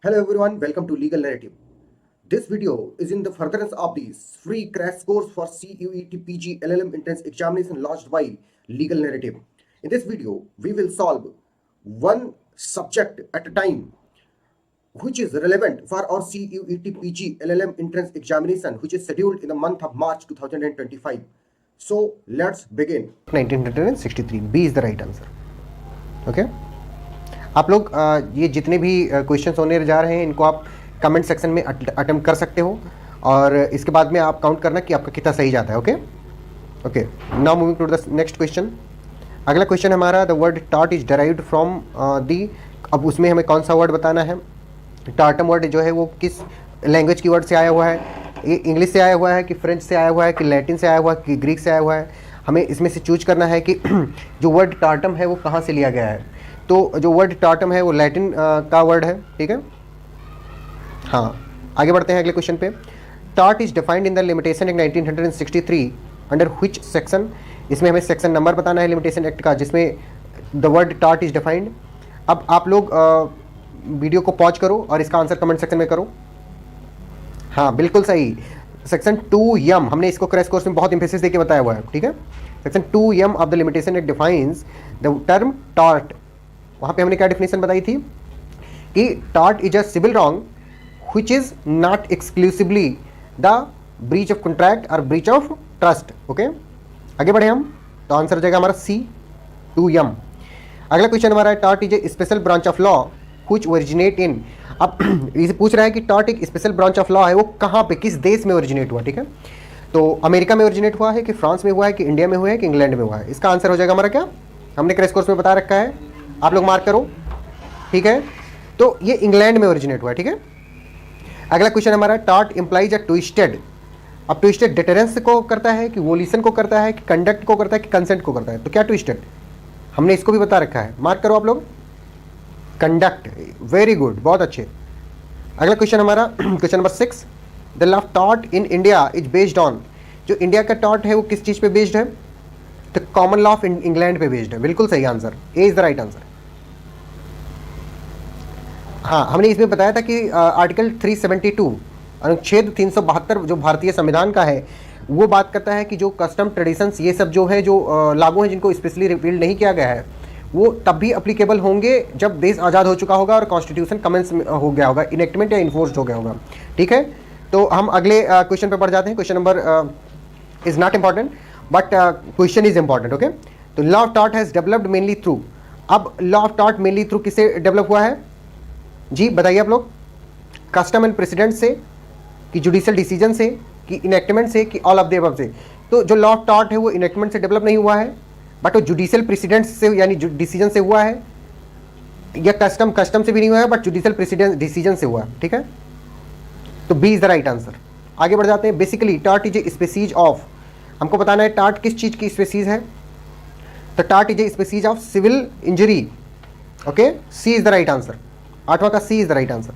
Hello everyone, welcome to Legal Narrative. This video is in the furtherance of the free crash course for CUET PG LLM entrance examination launched by Legal Narrative. In this video, we will solve one subject at a time which is relevant for our CUET PG LLM entrance examination which is scheduled in the month of March 2025. So let's begin. 1963 B is the right answer. Okay. आप लोग ये जितने भी questions होने जा रहे हैं इनको आप कमेंट सेक्शन में अटेम्प्ट कर सकते हो और इसके बाद में आप काउंट करना कि आपका कितना सही जाता है. Okay okay now moving to the next question. अगला क्वेश्चन हमारा the word tort is derived from the. अब उसमें हमें कौन सा वर्ड बताना है. टार्टम वर्ड जो है वो किस लैंग्वेज की वर्ड से आया हुआ है. इंग्लिश से आया हुआ है कि फ्रेंच से आया हुआ है कि लैटिन से आया हुआ है कि ग्रीक से आया हुआ है. हमें इसमें से चूज करना है कि जो वर्ड टार्टम है वो कहाँ से लिया गया है. तो जो वर्ड टार्टम है वो लैटिन का वर्ड है. ठीक है. हाँ, आगे बढ़ते हैं अगले क्वेश्चन पे. Tart is defined in the limitation act 1963 under which section. इसमें हमें सेक्शन नंबर बताना है लिमिटेशन एक्ट का जिसमें the word tort is defined. अब आप लोग वीडियो को पॉज करो और इसका आंसर कमेंट सेक्शन में करो. हाँ बिल्कुल सही. सेक्शन 2M हमने इसको क्रैश कोर्स में बहुत इंफेसिस देके बताया हुआ है. ठीक है. Section 2M of the limitation act defines the term tort. वहाँ पे हमने क्या डेफिनेशन बताई थी कि tort is a civil wrong which is not exclusively the breach of contract और ब्रीच ऑफ ट्रस्ट. ओके आगे बढ़े हम. तो आंसर हो जाएगा हमारा C 2M. अगला क्वेश्चन हमारा है tart is A special branch of law which originate in. अब इसे पूछ रहा है कि टार्ट एक स्पेशल ब्रांच ऑफ लॉ है वो कहाँ पे किस देश में ओरिजिनेट हुआ. ठीक है. तो अमेरिका में ओरिजिनेट हुआ है कि फ्रांस में हुआ है कि इंडिया में हुआ है कि इंग्लैंड में हुआ है. इसका आंसर हो जाएगा हमारा क्या हमने क्रैश कोर्स में बता रखा है. आप लोग मार्क करो. ठीक है. तो ये इंग्लैंड में ओरिजिनेट हुआ है. ठीक है. अगला क्वेश्चन हमारा टार्ट इंप्लाइज अ ट्विस्टेड. अब ट्विस्टेड डिटरेंस को करता है कि वोल्यूशन को करता है कि कंडक्ट को करता है कि कंसेंट को करता है. तो क्या ट्विस्टेड हमने इसको भी बता रखा है. मार्क करो आप लोग. कंडक्ट. वेरी गुड, बहुत अच्छे. अगला क्वेश्चन हमारा question number 6. The law of tort in India is based on. जो इंडिया का टॉर्ट है वो किस चीज़ पे बेस्ड है. तो कॉमन लॉ ऑफ इंग्लैंड पे बेस्ड है. बिल्कुल सही answer. A is the right answer. हाँ हमने इसमें बताया था कि आर्टिकल 372 अनुच्छेद 372 जो भारतीय संविधान का है वो बात करता है कि जो कस्टम ट्रेडिशंस ये सब जो है जो लागू हैं जिनको स्पेशली रिपील नहीं किया गया है वो तब भी अप्लीकेबल होंगे जब देश आज़ाद हो चुका होगा और कॉन्स्टिट्यूशन कमेंस हो गया होगा, इनेक्टमेंट या इन्फोर्स्ड हो गया होगा. ठीक है. तो हम अगले क्वेश्चन पे बढ़ जाते हैं. Question number is not important but question is important. Okay. तो law of tort has developed mainly through. अब law of tort mainly through किससे डेवलप हुआ है जी बताइए आप लोग. कस्टम एंड प्रेसिडेंट से कि जुडिशियल डिसीजन से कि इनेक्टमेंट से कि ऑल ऑफ द अबव से. तो जो लॉ ऑफ टॉर्ट है वो इनेक्टमेंट से डेवलप नहीं हुआ है बट वो जुडिशियल प्रेसिडेंट से यानी डिसीजन से हुआ है. या कस्टम से भी नहीं हुआ है बट जुडिशियल प्रेसिडेंट डिसीजन से हुआ. ठीक है. तो B is the right answer. आगे बढ़ जाते हैं. Basically tort is a species of. हमको बताना है टार्ट किस चीज़ की स्पीसीज है. तो tort is a species of civil injury. Okay. C is the right answer. 8वां का C is the right answer.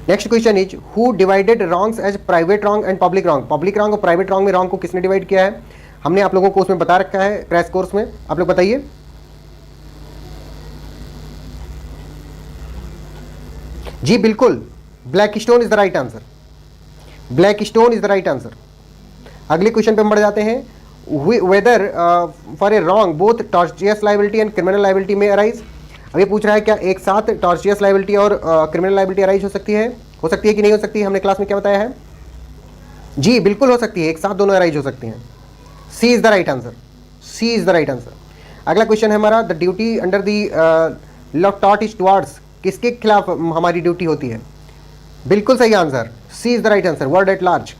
Next question is who divided wrongs as private wrong and public wrong. Public wrong और private wrong में wrong को किसने divide किया है. हमने आप लोगों को उसमें बता रखा है क्रैश कोर्स में. आप लोग बताइए. जी बिल्कुल Blackstone is the right answer. Blackstone is the right answer. अगले क्वेश्चन पे हम बढ़ जाते हैं. Whether for a wrong both tortious liability and criminal liability में अराइज. अब ये पूछ रहा है क्या एक साथ टॉर्टियस लाइबिलिटी और क्रिमिनल लाइबिलिटी अराइज हो सकती है कि नहीं हो सकती है. हमने क्लास में क्या बताया है. जी बिल्कुल हो सकती है. एक साथ दोनों अराइज हो सकती हैं. C is the right answer. C is the right answer. अगला क्वेश्चन है हमारा the duty under the law of tort is towards. किसके खिलाफ हमारी ड्यूटी होती है. बिल्कुल सही answer. C is the right answer. World at large.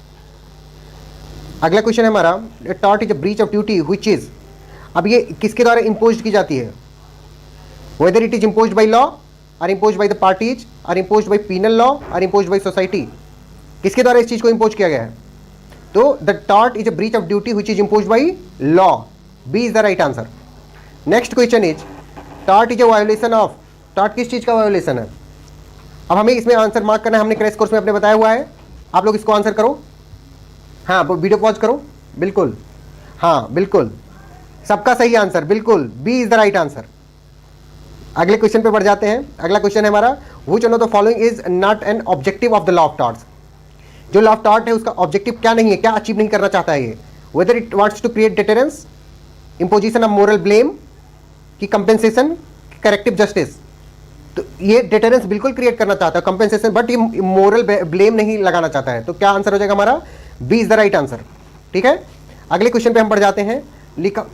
अगला क्वेश्चन है हमारा tort is a breach of duty which is. अब ये किसके द्वारा इम्पोज की जाती है. Whether it is imposed by law और इम्पोज्ड बाय द पार्टीज और इम्पोज्ड बाय पीनल लॉ और इम्पोज्ड बाय सोसाइटी. किसके द्वारा इस चीज को इम्पोज किया गया है. तो the tort is a breach of duty which is imposed by law. B is the right answer. Next question is tort is a violation of. Tort किस चीज का वायोलेशन है. अब हमें इसमें आंसर मार्क करना है. हमने क्रैश कोर्स में अपने बताया हुआ है. आप लोग इसको आंसर करो. हाँ वीडियो पॉज करो. बिल्कुल. हाँ बिल्कुल सबका सही आंसर. बिल्कुल B is the right answer. अगले क्वेश्चन पे बढ़ जाते हैं। अगला क्वेश्चन है हमारा, which one of the following is not an objective of the law of torts. जो लॉ ऑफ टॉर्ट है उसका ऑब्जेक्टिव क्या नहीं है, क्या अचीव नहीं करना चाहता है ये, whether it wants to create deterrence, imposition of moral blame, की कंपेंसेशन, करेक्टिव जस्टिस। तो ये डिटरेंस बिल्कुल क्रिएट करना चाहता है, कंपेंसेशन, बट ये मोरल ब्लेम नहीं लगाना चाहता है। तो क्या आंसर हो जाएगा हमारा, B is the right answer. ठीक है, अगले क्वेश्चन पे हम बढ़ जाते हैं। लिखा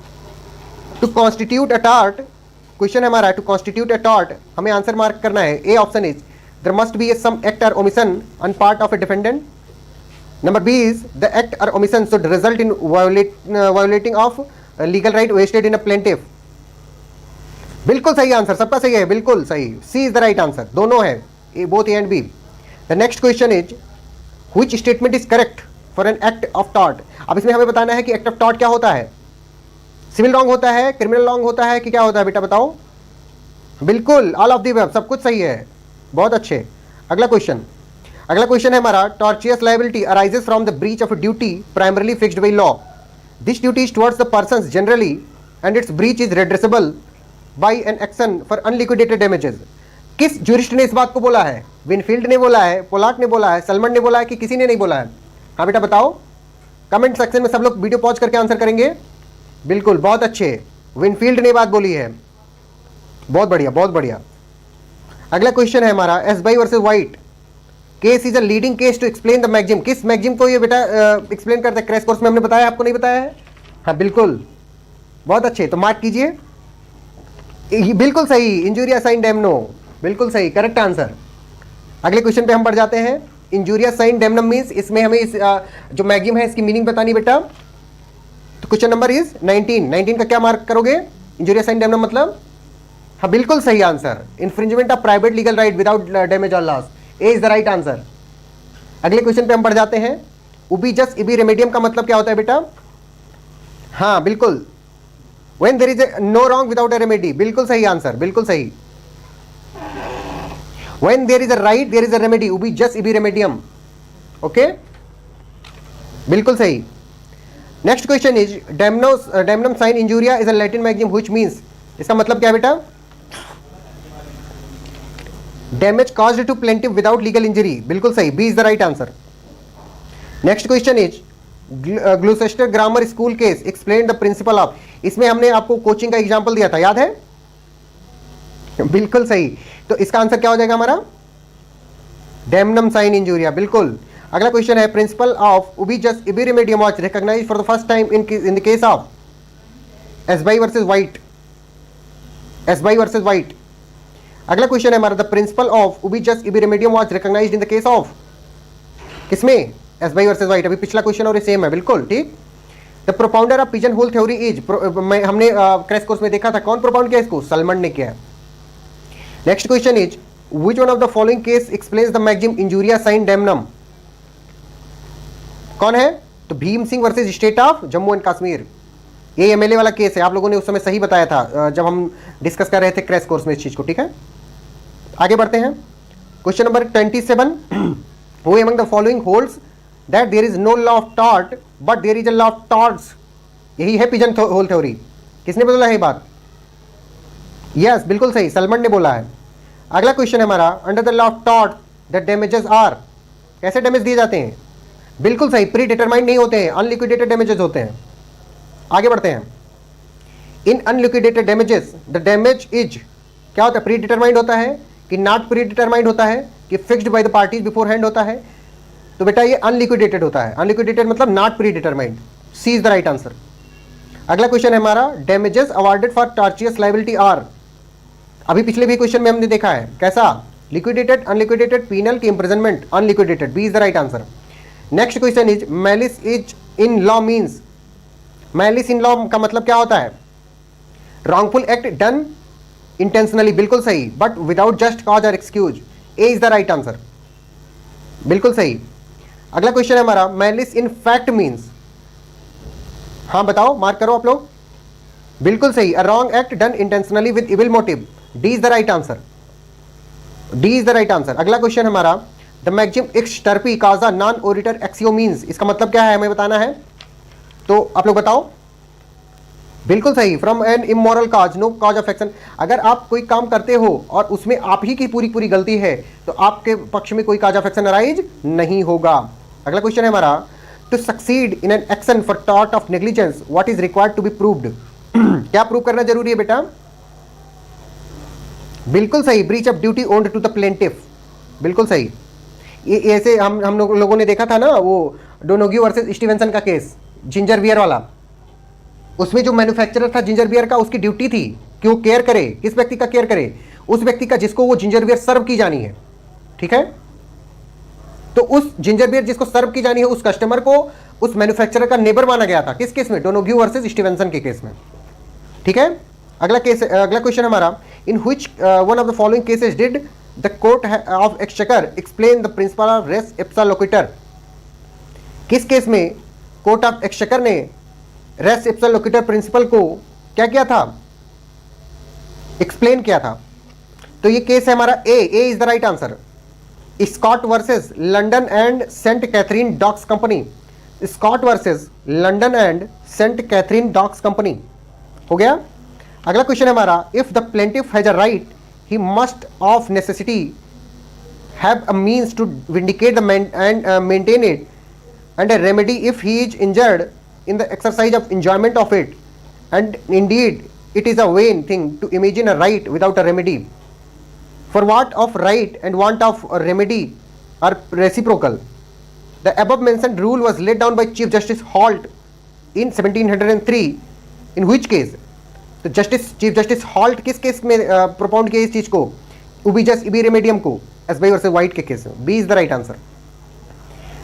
to constitute a tort, question है हमारा टू कॉन्स्टिट्यूट अ टॉर्ट, हमें आंसर मार्क करना है। A option is there must be some act और omission on part of a defendant. Number B is the act और omission should result in violating of legal right vested in a plaintiff. बिल्कुल सही answer, सबका सही है, बिल्कुल सही, C is the right answer, दोनों है, both A and B. The next question is which statement is correct for an act of tort. अब इसमें हमें बताना है कि एक्ट ऑफ टॉर्ट क्या होता है, सिविल रॉन्ग होता है, क्रिमिनल रॉन्ग होता है, कि क्या होता है बेटा बताओ। बिल्कुल ऑल ऑफ द अबव, सब कुछ सही है, बहुत अच्छे। अगला क्वेश्चन है हमारा, tortious liability arises from the breach of duty primarily fixed by law. This duty is towards the persons generally and its breach is redressable by an action for unliquidated damages. किस jurist ने इस बात को बोला है, Winfield ने बोला है, पोलाक ने बोला है, सलमन ने बोला है, कि किसी ने नहीं बोला है। हाँ बेटा बताओ, कमेंट सेक्शन में सब लोग वीडियो पॉज करके आंसर करेंगे। बिल्कुल बहुत अच्छे, विनफील्ड ने बात बोली है, बहुत बढ़िया बहुत बढ़िया। अगला क्वेश्चन है हमारा, Ashby versus White case is a leading case to explain the maxim. किस मैगजिम को ये बेटा एक्सप्लेन करता है, क्रैश कोर्स में हमने बताया, आपको नहीं बताया है। हाँ बिल्कुल बहुत अच्छे, तो मार्क कीजिए, बिल्कुल सही, इंजूरिया साइन डेमनो, बिल्कुल सही, करेक्ट आंसर। अगले क्वेश्चन पे हम बढ़ जाते हैं। इंजूरिया साइन डेमनम मीन्स, इसमें हमें इस जो मैगजिम है इसकी मीनिंग बतानी बेटा। तो क्वेश्चन नंबर इज 19 का क्या मार्क करोगे, इंजूरिया साइन डेमनम मतलब, हाँ बिल्कुल सही answer, infringement of private legal right without damage और loss, A is the right answer. अगले क्वेश्चन पे हम बढ़ जाते हैं। उबी जस इबी रेमेडियम का मतलब क्या होता है बेटा, हाँ बिल्कुल, when there is a no wrong without a remedy, बिल्कुल सही आंसर, बिल्कुल सही। when there is a right there is a remedy, ubi jus ibi remedium, okay बिल्कुल सही। Next question is damnum sine injuria is a Latin maxim which means, इसका मतलब क्या बेटा, damage caused to plaintiff without legal injury, बिल्कुल सही, B is the right answer. Next question is Gloucester grammar school case explain the principle of, इसमें हमने आपको coaching का एग्जांपल दिया था, याद है, बिल्कुल सही। तो इसका आंसर क्या हो जाएगा हमारा, डेमनम साइन इंजूरिया, बिल्कुल। अगला क्वेश्चन है, principal of ubi jus ibi remedium was recognized for the first time in the case of Ashby versus White, Ashby versus White. अगला क्वेश्चन है हमारा, the principle of ubi jus ibi remedium was recognized in the case of, किसमें, Ashby versus white. अभी पिछला question और ये same है, बिल्कुल ठीक। The propounder of pigeon whole theory is, हमने क्रैश कोर्स में देखा था, कौन प्रोपाउंड किया इसको, सलमन ने किया। Next question is which one of the following case explains the maxim injuria sine damnum, कौन है, तो Bhim Singh versus state of Jammu and Kashmir, ये एमएलए वाला केस है, आप लोगों ने उस समय सही बताया था जब हम डिस्कस कर रहे थे क्रैश कोर्स में इस चीज को, ठीक है। आगे बढ़ते हैं, question number 27, who among the following holds that there is no law of tort but there is a law of torts, यही है पिजन होल थ्योरी। किसने बोला है ये बात, यस बिल्कुल सही, सलमन ने बोला है। अगला क्वेश्चन है हमारा, under the law of tort the damages are, कैसे डैमेज दिए जाते हैं, बिल्कुल सही, प्री डिटरमाइंड नहीं होते हैं, अनलिक्विडेटेड डैमेजेस होते हैं। आगे बढ़ते हैं, in unliquidated damages the damage is, क्या होता है, प्री डिटरमाइंड होता है कि नॉट प्री डिटरमाइंड होता है कि fixed by the parties before hand होता है, तो बेटा ये अनलिक्विडेटेड होता है, अनलिक्विडेटेड मतलब not predetermined, C is the right answer. अगला क्वेश्चन है हमारा, damages awarded for tortious liability are, अभी पिछले भी क्वेश्चन में हमने देखा है, कैसा, लिक्विडेटेड, अनलिक्विडेटेड, पीनल की imprisonment, unliquidated, B is the right answer. Next question is malice is in law means, malice in law का मतलब क्या होता है, रॉन्गफुल एक्ट डन इंटेंशनली, बिल्कुल सही, बट विदाउट जस्ट कॉज और excuse, A is the right answer, बिल्कुल सही। अगला क्वेश्चन है हमारा, मैलिस इन फैक्ट मीन्स, हाँ बताओ, मार्क करो आप लोग, बिल्कुल सही, a wrong act done intentionally with evil motive, D is the right answer, D is the right answer. अगला क्वेश्चन हमारा, द मैगजिम एक्सटर्पी काजा नॉन ओरिटर एक्सियो मीन्स, इसका मतलब क्या है हमें बताना है, तो आप लोग बताओ, बिल्कुल सही। From an immoral cause, no cause of action. अगर आप कोई काम करते हो और उसमें आप ही की पूरी पूरी गलती है तो आपके पक्ष में कोई काज ऑफ एक्शन अराइज नहीं होगा। अगला क्वेश्चन है हमारा, to succeed in an action for tort of negligence what is required to be proved. क्या प्रूव करना जरूरी है बेटा? बिल्कुल सही, breach of duty owned to the plaintiff. बिल्कुल सही। ये ऐसे हम लोगों ने देखा था ना वो डोनोग्यू वर्सेस स्टीवेंसन का केस, जिंजर बियर वाला। उसमें जो मैन्युफैक्चरर था जिंजर बियर का, उसकी ड्यूटी थी कि वो केयर करे। किस व्यक्ति का केयर करे? उस व्यक्ति का जिसको वो जिंजर बियर सर्व की जानी है। ठीक है, तो उस जिंजर बियर जिसको सर्व की जानी है उस कस्टमर को उस मैन्युफैक्चरर का नेबर माना गया था। किस केस में? डोनोग्यू वर्सेस स्टीवेंसन के केस में। ठीक है, अगला केस, अगला क्वेश्चन हमारा, in which one of the following cases did the court of exchequer explain the principle of res ipsa loquitur. किस केस में कोर्ट ऑफ एक्सचेकर ने रेस इप्सा लोक्यूटर प्रिंसिपल को क्या किया था? एक्सप्लेन किया था। तो ये केस है हमारा A is the right answer. Scott versus London and saint Catherine docks company. Scott versus London and saint Catherine docks company हो गया। अगला क्वेश्चन है हमारा, if the plaintiff has a right he must of necessity have a means to vindicate the and maintain it and a remedy if he is injured in the exercise of enjoyment of it, and indeed it is a vain thing to imagine a right without a remedy, for what of right and want of a remedy are reciprocal. The above mentioned rule was laid down by Chief Justice Holt in 1703, in which case? तो chief justice halt किस case में प्रोपाउंड किया इस चीज को? उबिजस इबी रेमेडियम को, एसबाई वर्सेस वाइट के केस में। B is the right answer.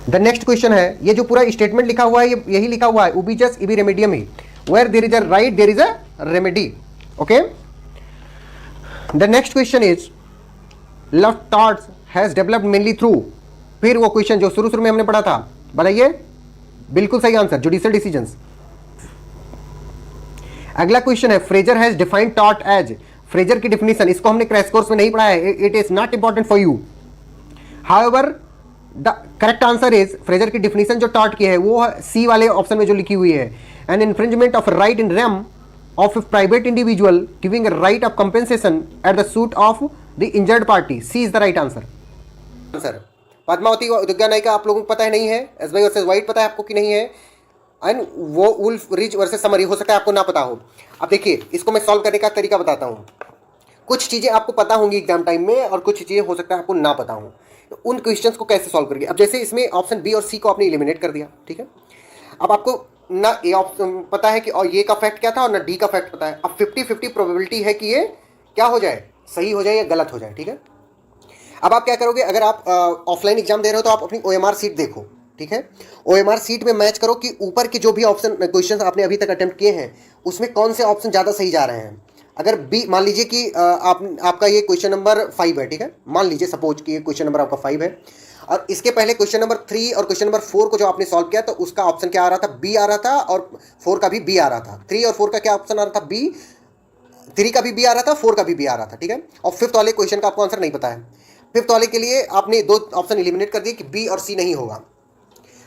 The next question है, ये जो पूरा स्टेटमेंट लिखा हुआ है ये यही लिखा हुआ है, उबिजस इबी रेमेडियम ही, where there is a right there is a remedy. Okay, the next question is, law torts has developed mainly through. फिर वो क्वेश्चन जो शुरू में हमने पढ़ा था, बताइए। बिल्कुल सही आंसर, जुडिशियल डिसीजंस। अगला क्वेश्चन है, फ्रेजर हैज डिफाइंड थॉट एज। फ्रेजर की डिफिनेशन, इसको हमने क्रैश कोर्स में नहीं पढ़ा है, it is not important for you. However the correct answer is, Fraser की डिफिनेशन जो टॉट की है वो सी वाले ऑप्शन में जो लिखी हुई है, an infringement of right in rem of private individual giving right of compensation at the suit of the injured party. C is the right answer. Answer Padmavati Durga Nayika आप लोगों को पता है नहीं है, एसबाई वर्सेस वाइट पता है आपको कि नहीं है, एंड वो वुल्फ रिज वर्सेस समरी हो सकता है आपको ना पता हो। अब देखिए इसको मैं सॉल्व करने का तरीका बताता हूँ। कुछ चीज़ें आपको पता होंगी एग्जाम टाइम में और कुछ चीज़ें हो सकता है आपको ना पता हो, तो उन क्वेश्चंस को कैसे सॉल्व करेंगे। अब जैसे इसमें ऑप्शन बी और सी को आपने एलिमिनेट कर दिया, ठीक है। अब आपको ना ए ऑप्शन पता है कि और ये का फैक्ट क्या था और ना डी का फैक्ट पता है। अब 50-50 प्रोबेबिलिटी है कि ये क्या हो जाए, सही हो जाए या गलत हो जाए, ठीक है। अब आप क्या करोगे, अगर आप ऑफलाइन एग्जाम दे रहे हो तो आप अपनी OMR सीट देखो, ठीक है। OMR सीट में मैच करो कि ऊपर के जो भी ऑप्शन क्वेश्चन आपने अभी तक अटेम्प्ट किए हैं उसमें कौन से ऑप्शन ज़्यादा सही जा रहे हैं। अगर बी, मान लीजिए कि आपका ये क्वेश्चन नंबर 5 है, ठीक है, मान लीजिए सपोज कि ये क्वेश्चन नंबर आपका 5 है और इसके पहले क्वेश्चन नंबर 3 और क्वेश्चन नंबर 4 को जो आपने सॉल्व किया तो उसका ऑप्शन क्या आ रहा था, बी आ रहा था, और 4 का भी बी आ रहा था। 3 और 4 का क्या ऑप्शन आ रहा था, बी। 3 का भी बी आ रहा था, 4 का भी बी आ रहा था, ठीक है। और 5th वाले क्वेश्चन का आपको आंसर नहीं पता है। 5th वाले के लिए आपने 2 ऑप्शन एलिमिनेट कर दिए कि बी और सी नहीं होगा।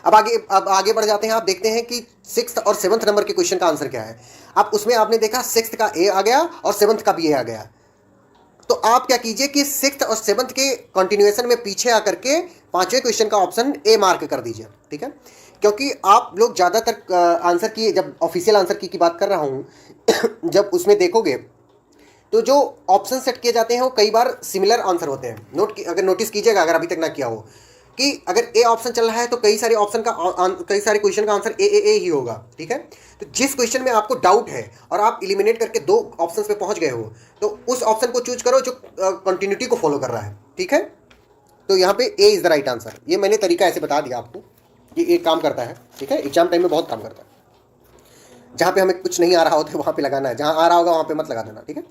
अब आगे बढ़ जाते हैं, आप देखते हैं कि 6th और 7th नंबर के क्वेश्चन का आंसर क्या है। अब उसमें आपने देखा 6th का ए आ गया और 7th का बी ए आ गया। तो आप क्या कीजिए कि 6th और 7th के कंटिन्यूएशन में पीछे आकर के 5वें क्वेश्चन का ऑप्शन ए मार्क कर दीजिए, ठीक है। क्योंकि आप लोग ज़्यादातर आंसर की, जब ऑफिशियल आंसर की बात कर रहा हूँ जब उसमें देखोगे तो जो ऑप्शन सेट किए जाते हैं वो कई बार सिमिलर आंसर होते हैं। अगर नोटिस कीजिएगा, अगर अभी तक ना किया हो, कि अगर ए ऑप्शन चल रहा है तो कई सारे क्वेश्चन का आंसर ए ही होगा, ठीक है। तो जिस क्वेश्चन में आपको डाउट है और आप एलिमिनेट करके 2 ऑप्शंस पे पहुंच गए हो तो उस ऑप्शन को चूज करो जो कंटिन्यूटी को फॉलो कर रहा है, ठीक है। तो यहाँ पे ए इज द राइट आंसर। ये मैंने तरीका ऐसे बता दिया आपको, ये काम करता है, ठीक है। एग्जाम टाइम में बहुत काम करता है। जहाँ पे हमें कुछ नहीं आ रहा होता है वहाँ पे लगाना है, जहाँ आ रहा होगा वहाँ पे मत लगा देना, ठीक है।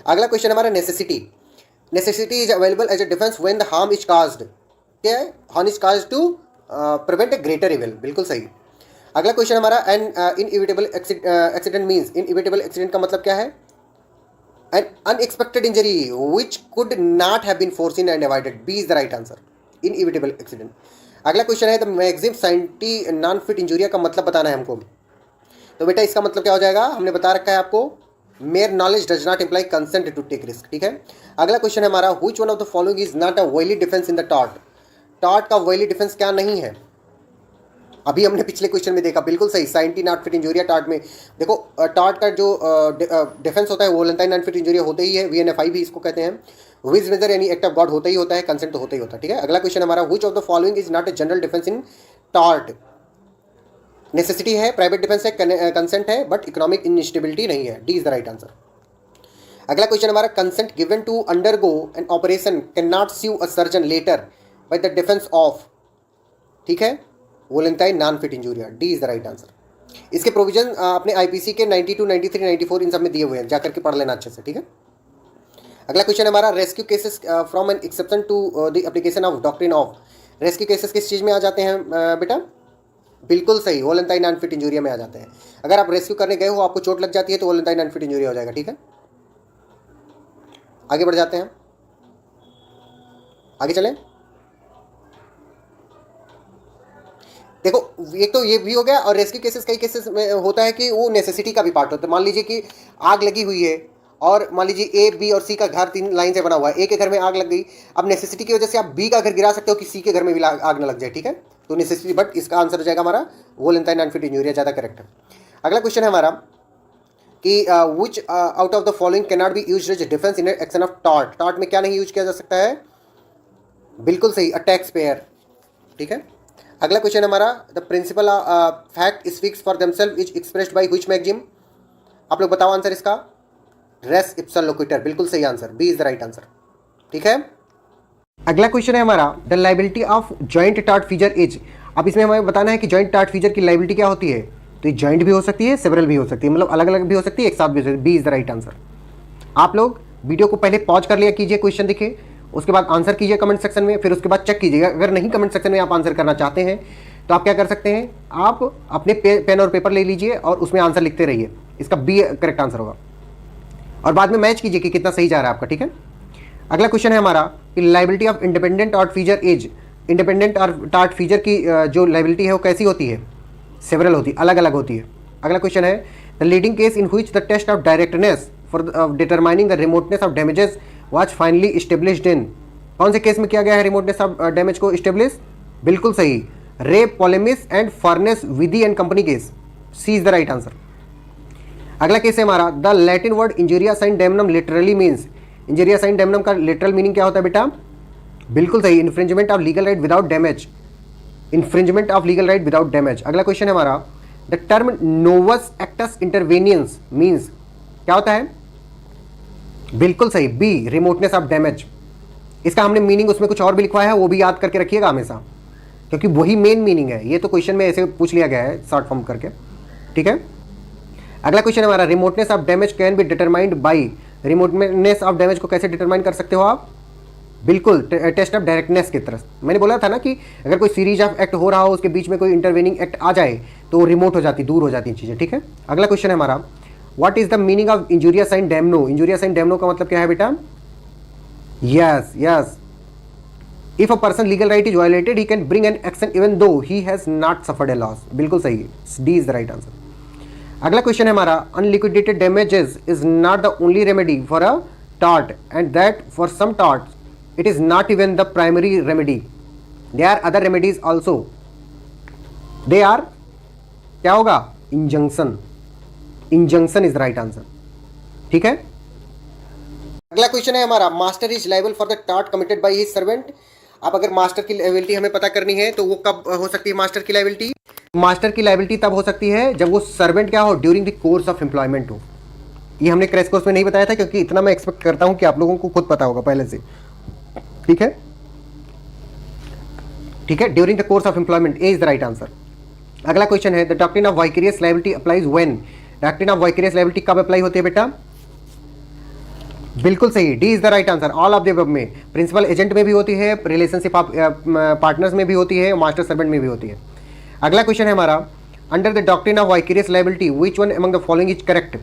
अगला क्वेश्चन हमारा necessity. Necessity is available as a defence when the harm is caused. क्या है, harm is caused to prevent a greater evil. बिल्कुल सही। अगला क्वेश्चन हमारा, an inevitable accident means. Inevitable accident का मतलब क्या है, an unexpected injury which could not have been foreseen and avoided. B is the right answer, inevitable accident. अगला question है, the maxim scienti non fit injuria का मतलब बताना है हमको। तो बेटा इसका मतलब क्या हो जाएगा, हमने बता रखा है आपको, mere knowledge does not imply consent to take risk. ठीक है, अगला क्वेश्चन है हमारा, which one of the following is not a valid defence in the tort. Tort का वैलिड डिफेंस क्या नहीं है, अभी हमने पिछले क्वेश्चन में देखा, बिल्कुल सही, साइंटी नॉट फिट इंजूरिया टॉर्ट में। देखो टॉर्ट का जो डिफेंस होता है वॉलंटाइन नॉट फिट इंजूरिया होते ही है, VNFI भी इसको कहते हैं। विज मेजर यानी एक्ट ऑफ गॉड होता ही होता है, कंसेंट तो होता ही होता है। ठीक है, अगला क्वेश्चन हमारा, which of the following is not a general defence in tort. Necessity है, प्राइवेट डिफेंस है, कंसेंट है, बट इकोनॉमिक इंस्टेबिलिटी नहीं है। D is the right answer. अगला क्वेश्चन हमारा, consent given to undergo an operation can not sue a surgeon later by the defence of. ठीक है, volenti non fit injuria. D is the right answer. इसके provision अपने IPC के 92, 93, 94 इन सब में दिए हुए हैं, जाकर के पढ़ लेना अच्छे से। ठीक है, अगला क्वेश्चन हमारा, rescue cases from an exception to the application of doctrine of. Rescue cases किस चीज़ में आ जाते हैं बेटा, बिल्कुल सही, वॉलंटाइन नॉन फिट इंजूरिया में आ जाते हैं। अगर आप रेस्क्यू करने गए हो, आपको चोट लग जाती है, तो वॉलंटाइन नॉन फिट इंजूरिया हो जाएगा। ठीक है, आगे बढ़ जाते हैं, आगे चलें। देखो एक तो ये भी हो गया, और रेस्क्यू केसेस कई केसेस में होता है कि वो नेसेसिटी का भी पार्ट होता है। मान लीजिए कि आग लगी हुई है, और मान लीजिए A, B और C का घर 3 लाइन से बना हुआ है, A के घर में आग लग गई, अब नेसेसिटी की वजह से आप B का घर गिरा सकते हो कि C के घर में भी आग न लग जाए। ठीक है, तो नेसेसिटी, बट इसका आंसर हो जाएगा हमारा वॉलंटाइन नॉन फिट इंजूरिया, ज़्यादा करेक्ट है। अगला क्वेश्चन है हमारा कि which out of the following can not be used as defence in action of tort. Tort में क्या नहीं यूज किया जा सकता है, बिल्कुल सही, अ टैक्स पेयर। ठीक है, अगला क्वेश्चन हमारा, the principle fact is fix for themselves is expressed by which maxim. आप लोग बताओ आंसर इसका, रेस इप्सा लोक्विटर, बिल्कुल सही answer, B is the right answer. ठीक है, अगला क्वेश्चन है हमारा, the liability of joint tortfeasor is. अब इसमें हमें बताना है कि जॉइंट टॉर्ट फीचर की लायबिलिटी क्या होती है। तो ये जॉइंट भी हो सकती है, सेवरल भी हो सकती है, मतलब अलग अलग भी हो सकती है, एक साथ भी हो सकती है। B is the right answer. आप लोग वीडियो को पहले पॉज कर लिया कीजिए, क्वेश्चन दिखे, उसके बाद आंसर कीजिए कमेंट सेक्शन में, फिर उसके बाद चेक कीजिएगा। अगर नहीं कमेंट सेक्शन में आप आंसर करना चाहते हैं तो आप क्या कर सकते हैं, आप अपने पेन और पेपर ले लीजिए और उसमें आंसर लिखते रहिए, इसका बी करेक्ट आंसर होगा, और बाद में मैच कीजिए कि कितना सही जा रहा है आपका। ठीक है, अगला क्वेश्चन है हमारा कि liability of independent tort feature is. Independent tort feature की जो लायबिलिटी है वो कैसी होती है, सेवरल होती है, अलग अलग होती है। अगला क्वेश्चन है, the leading case in which the test of directness for determining the remoteness of damages was finally established in. कौन से केस में किया गया है रिमोटनेस ऑफ डैमेज को स्टेब्लिश, बिल्कुल सही, re Polemis and Furness Withy and company case. C is the right answer. अगला केस है हमारा, the Latin word injuria sine damnum literally means. Injuria sine damnum का लिटरल मीनिंग क्या होता है बेटा, बिल्कुल सही, infringement of legal right without damage. Infringement of legal right without damage. अगला क्वेश्चन है हमारा, द टर्म नोवस एक्टस इंटरवेनियंस मीन्स क्या होता है, बिल्कुल सही, बी, रिमोटनेस ऑफ डैमेज। इसका हमने मीनिंग उसमें कुछ और भी लिखवाया है, वो भी याद करके रखिएगा हमेशा, क्योंकि वही मेन मीनिंग है। ये तो क्वेश्चन में ऐसे पूछ लिया गया है शॉर्ट फॉर्म करके। ठीक है, अगला क्वेश्चन हमारा, remoteness of damage can be determined by. Remoteness of damage को कैसे डिटरमाइन कर सकते हो आप, बिल्कुल टेस्ट ऑफ डायरेक्टनेस की तरफ। मैंने बोला था ना कि अगर कोई सीरीज ऑफ एक्ट हो रहा हो, उसके बीच में कोई इंटरवेनिंग एक्ट आ जाए तो रिमोट हो जाती, दूर हो जाती चीज़ें। ठीक है, अगला क्वेश्चन है हमारा, what is the meaning of injuria sine damno. Injuria sine damno का मतलब क्या है बेटा, yes yes, if a person legal right is violated he can bring an action even though he has not suffered a loss. बिल्कुल सही, D is the right answer. अगला question है हमारा, unliquidated damages is not the only remedy for a tort and that for some torts it is not even the primary remedy, they are other remedies also, they are क्या होगा, injunction. Injunction is the right answer. ठीक है, अगला question है हमारा, master is liable for the tort committed by his servant. अब अगर master की लायबिलिटी हमें पता करनी है तो वो कब हो सकती है मास्टर की लायबिलिटी, मास्टर की लायबिलिटी तब हो सकती है जब वो सर्वेंट क्या हो, during the course of employment हो। ये हमने क्रैश कोर्स में नहीं बताया था, क्योंकि इतना मैं एक्सपेक्ट करता हूं कि आप लोगों को खुद पता होगा पहले से। ठीक है, ठीक है, during the course of employment, A is the right answer. अगला क्वेश्चन है, the doctrine of vicarious liability applies when. Doctrine of vicarious liability कब अप्लाई होती है बेटा, बिल्कुल सही, D is the right answer, all of the above में। Principal agent में भी होती है, रिलेशनशिप ऑफ पार्टनर्स में भी होती है, मास्टर सर्वेंट में भी होती है। अगला क्वेश्चन है हमारा, under the doctrine of vicarious liability which one among the following is correct.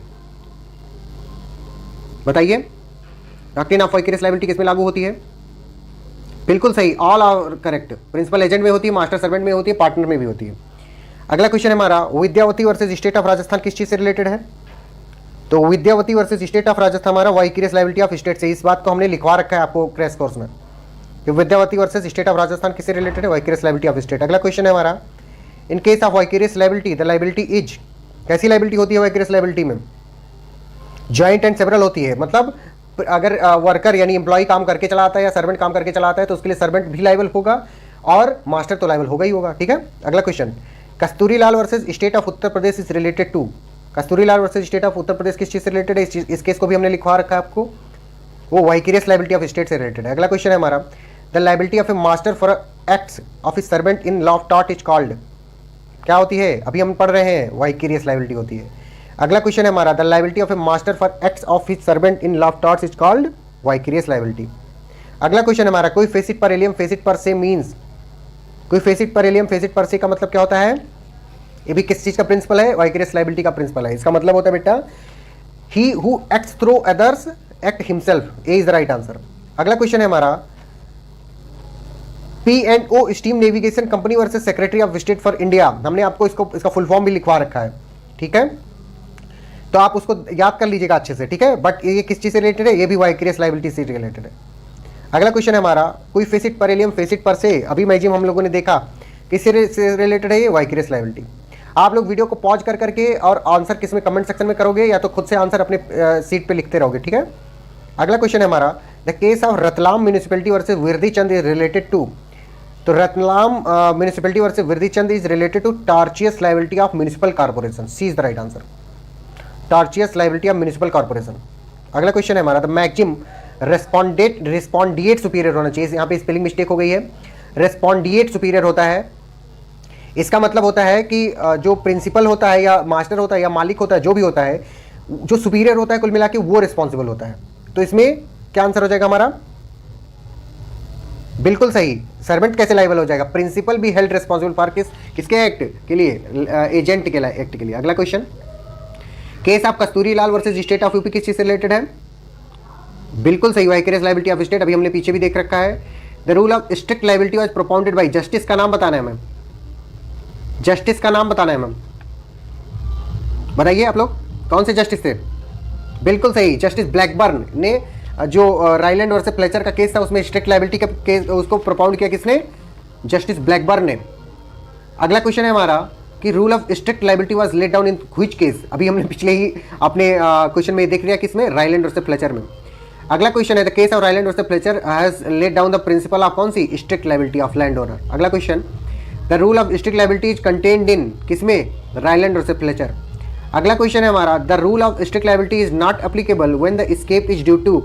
बताइए, डॉक्ट्रिन ऑफ वाइकेरियस लायबिलिटी किसमें लागू होती है, बिल्कुल सही, all are correct. Principal agent में होती है, मास्टर सर्वेंट में होती है, पार्टनर में भी होती है। अगला क्वेश्चन है हमारा, Vidyawati versus state of Rajasthan किस चीज से रिलेटेड है? तो Vidyawati versus state of Rajasthan हमारा वाइकेरियस लायबिलिटी ऑफ स्टेट से, इस बात को हमने लिखवा रखा है आपको क्रैश कोर्स में कि Vidyawati versus state of Rajasthan किससे रिलेटेड है? Vicarious liability of state. अगला क्वेश्चन है हमारा, in case of vicarious liability the liability is, कैसी लायबिलिटी होती है वाइकेरियस लायबिलिटी में? जॉइंट एंड सेवरल होती है, मतलब अगर वर्कर यानी एम्प्लॉय काम करके चला आता है या सर्वेंट काम करके चला आता है तो उसके लिए सर्वेंट भी लायबल होगा और मास्टर तो लायबल होगा ही होगा, ठीक है। अगला question, Kasturi Lal versus state of Uttar Pradesh is related to, Kasturi Lal versus state of Uttar Pradesh किस चीज से रिलेटेड है? इस केस को भी हमने लिखवा रखा है आपको, वो वाइकेरियस लायबिलिटी ऑफ स्टेट से रिलेटेड है। अगला क्वेश्चन है हमारा, the liability of A master for acts of A servant in law of tort is called, क्या होती है? अभी हम पढ़ रहे हैं, वाइकेरियस लायबिलिटी होती है। अगला क्वेश्चन है हमारा, the liability of A master for acts of his servant in law of torts is called vicarious liability. अगला क्वेश्चन है हमारा, कोई फेसिट पर एलियम फेसिट पर से मीन्स, कोई फेसिट पर एलियम फेसिट पर से का मतलब क्या होता है? ये भी किस चीज का प्रिंसिपल है? वाइकेरियस लायबिलिटी का प्रिंसिपल है। इसका मतलब होता है बेटा, he who acts through others act himself, A is the right answer. अगला क्वेश्चन है हमारा, P&O steam navigation company versus secretary of state for India, हमने आपको इसका फुल फॉर्म भी लिखवा रखा है, ठीक है, तो आप उसको याद कर लीजिएगा अच्छे से, ठीक है। बट ये किस चीज से रिलेटेड है? ये भी वाइकेरियस लायबिलिटी से रिलेटेड है। अगला क्वेश्चन है हमारा, कोई फेसिट पर एलियम फेसिट पर से, अभी मैजिम हम लोगों ने देखा, किससे रिलेटेड है? ये वाइकेरियस लायबिलिटी। आप लोग वीडियो को पॉज कर करके और आंसर किस में कमेंट सेक्शन में करोगे या तो खुद से आंसर अपने सीट पे लिखते रहोगे, ठीक है। अगला क्वेश्चन है हमारा, the case of Ratlam municipality versus Vardhi Chand is related to, तो Ratlam municipality versus Vardhi Chand is related to tortious liability of municipal corporation, C is the right answer, tortious liability of municipal corporation. अगला क्वेश्चन है हमारा, द मैक्सिमम रेस्पॉन्डिएट सुपीरियर होना चाहिए, यहाँ पे spelling mistake हो गई है, रेस्पॉन्डिएट सुपीरियर होता है, इसका मतलब होता है कि जो प्रिंसिपल होता है या मास्टर होता है या मालिक होता है, जो भी होता है, जो सुपीरियर होता है कुल मिला के वो रिस्पॉन्सिबल होता है। तो इसमें क्या आंसर हो जाएगा हमारा? बिल्कुल सही, सर्वेंट कैसे लायबल हो जाएगा? प्रिंसिपल भी हेल्ड रिस्पॉन्सिबल फॉर किसके एक्ट के लिए? एजेंट के एक्ट के लिए। अगला question, case of Kasturi Lal versus state of UP किस चीज से रिलेटेड है? बिल्कुल सही, वाइकेरियस लायबिलिटी ऑफ स्टेट, अभी हमने पीछे भी देख रखा है। The rule of strict liability was propounded bye, justice का नाम बताना है मैम, जस्टिस का नाम बताना है मैम, बताइए आप लोग कौन से जस्टिस थे? बिल्कुल सही, जस्टिस ब्लैकबर्न ने जो रायलैंड वर्सेस फ्लेचर का केस था उसमें स्ट्रिक्ट लायबिलिटी का केस उसको प्रोपाउंड किया, किसने? जस्टिस ब्लैकबर्न ने। अगला क्वेश्चन है हमारा कि rule of strict liability was laid down in which case, अभी हमने पिछले ही अपने क्वेश्चन में देख लिया, किसमें? रायलैंड वर्सेस फ्लेचर में। अगला क्वेश्चन है, the case of Rylands versus Fletcher has laid down the principle of कौन सी? Strict liability of land owner. अगला question, the rule of strict liability is contained in किसमें? Rylands versus Fletcher. अगला question है हमारा, the rule of strict liability is not applicable when the escape is due to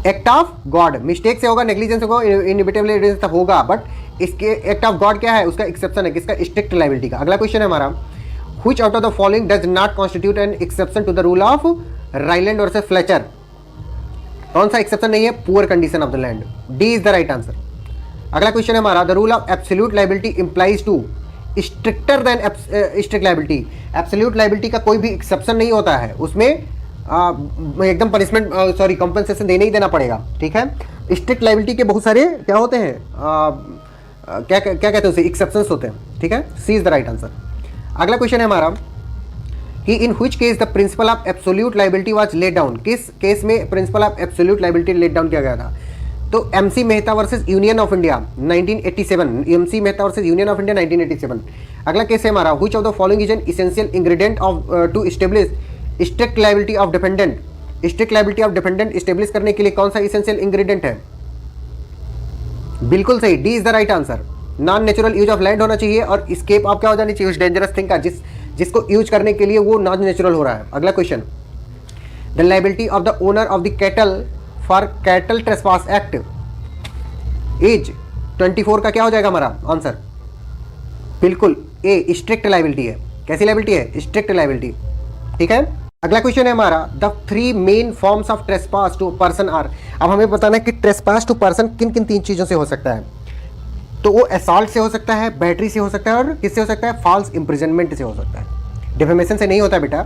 act of God, mistake से होगा, negligence होगा, inevitable तब होगा, but इसके एक्ट ऑफ गॉड क्या है? उसका एक्सेप्शन है, किसका? स्ट्रिक्ट लायबिलिटी का। अगला क्वेश्चन है हमारा, which out of the following does not constitute an exception to the rule of Rylands versus Fletcher, कौन सा एक्सेप्शन नहीं है? Poor condition of the land, D is the right answer. अगला question है हमारा, the rule of absolute liability implies to stricter than strict liability, absolute liability का कोई भी एक्सेप्शन नहीं होता है, उसमें एकदम पनिशमेंट सॉरी कंपनसेशन देना ही देना पड़ेगा, ठीक है। स्ट्रिक्ट लायबिलिटी के बहुत सारे क्या होते हैं, क्या कहते हैं उसे? एक्सेप्शंस होते हैं, ठीक है, C is the right answer. अगला क्वेश्चन है हमारा कि in which case the principle of absolute liability was laid down, किस केस में principle of absolute liability laid down किया गया था? तो MC Mehta versus Union of India 1987, MC Mehta versus Union of India 1987। अगला केस है हमारा, which of the following is an essential ingredient of to establish strict liability of dependent, strict liability of dependent establish करने के लिए कौन सा essential ingredient है? बिल्कुल सही, D is the right answer. Non natural use of land होना चाहिए और स्केप आप क्या हो जानी चाहिए? उस डेंजरस थिंग का जिसको यूज करने के लिए वो नॉन नेचुरल हो रहा है। अगला question, the liability of the owner of the cattle for cattle trespass act is 24 का क्या हो जाएगा हमारा आंसर? बिल्कुल ए, स्ट्रिक्ट लायबिलिटी है। कैसी लायबिलिटी है? स्ट्रिक्ट लायबिलिटी, ठीक है। अगला क्वेश्चन है हमारा, the 3 main forms of trespass to person are, अब हमें बताना है कि ट्रेसपास टू पर्सन किन किन 3 चीज़ों से हो सकता है। तो वो असॉल्ट से हो सकता है, बैटरी से हो सकता है और किससे हो सकता है? फॉल्स इंप्रिजनमेंट से हो सकता है। डिफेमेशन से नहीं होता है बेटा,